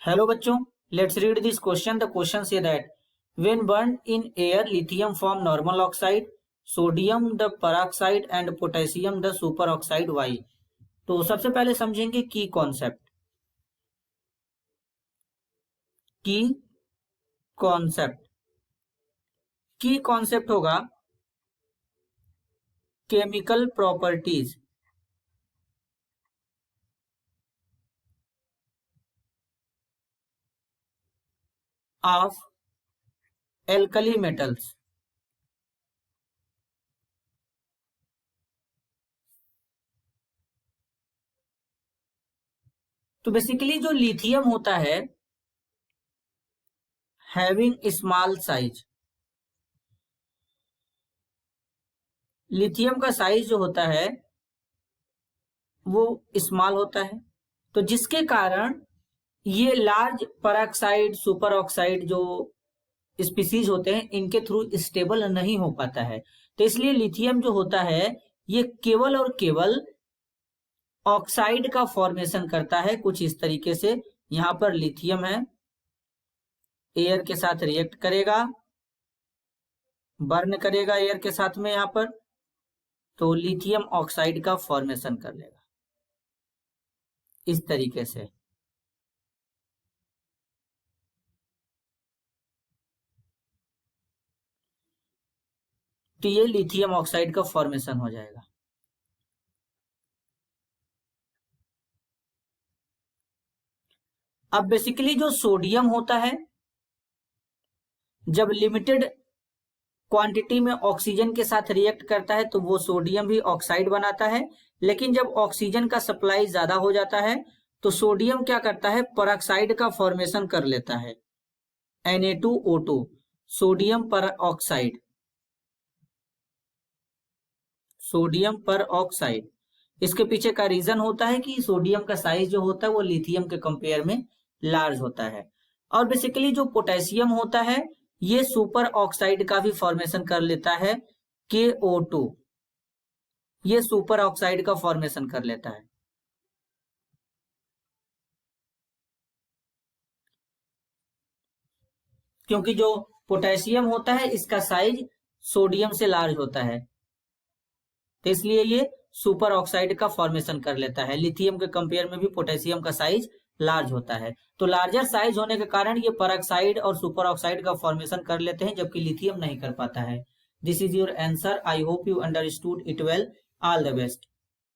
Hello बच्चों, let's read this question. The question say that when burned in air, lithium form normal oxide, sodium the peroxide and potassium the superoxide. Why? तो सबसे पहले समझेंगे की concept. की concept होगा chemical properties of alkali metals. तो basically जो lithium होता है हैविंग स्मॉल साइज, लिथियम का साइज जो होता है वो स्मॉल होता है, तो जिसके कारण ये लार्ज पेरोक्साइड सुपर ऑक्साइड जो स्पीसीज होते हैं इनके थ्रू स्टेबल नहीं हो पाता है। तो इसलिए लिथियम जो होता है ये केवल और केवल ऑक्साइड का फॉर्मेशन करता है कुछ इस तरीके से। यहां पर लिथियम है, एयर के साथ रिएक्ट करेगा, बर्न करेगा एयर के साथ में यहां पर, तो लिथियम ऑक्साइड का फॉर्मेशन कर लेगा इस तरीके से। तो ये लिथियम ऑक्साइड का फॉर्मेशन हो जाएगा। अब बेसिकली जो सोडियम होता है जब लिमिटेड क्वांटिटी में ऑक्सीजन के साथ रिएक्ट करता है तो वो सोडियम भी ऑक्साइड बनाता है, लेकिन जब ऑक्सीजन का सप्लाई ज्यादा हो जाता है तो सोडियम क्या करता है, पेरोक्साइड का फॉर्मेशन कर लेता है, Na2O2, सोडियम पर ऑक्साइड, सोडियम पर ऑक्साइड। इसके पीछे का रीजन होता है कि सोडियम का साइज जो होता है वो लिथियम के कंपेयर में लार्ज होता है। और बेसिकली जो पोटेशियम होता है ये सुपर ऑक्साइड का भी फॉर्मेशन कर लेता है, KO2, ये सुपर ऑक्साइड का फॉर्मेशन कर लेता है। क्योंकि जो पोटेशियम होता है इसका साइज सोडियम से लार्ज होता है, तो इसलिए ये सुपर ऑक्साइड का फॉर्मेशन कर लेता है। लिथियम के कंपेयर में भी पोटेशियम का साइज लार्ज होता है, तो लार्जर साइज होने के कारण ये पेरोक्साइड और सुपर ऑक्साइड का फॉर्मेशन कर लेते हैं, जबकि लिथियम नहीं कर पाता है। This is your answer. I hope you understood it well. All the best.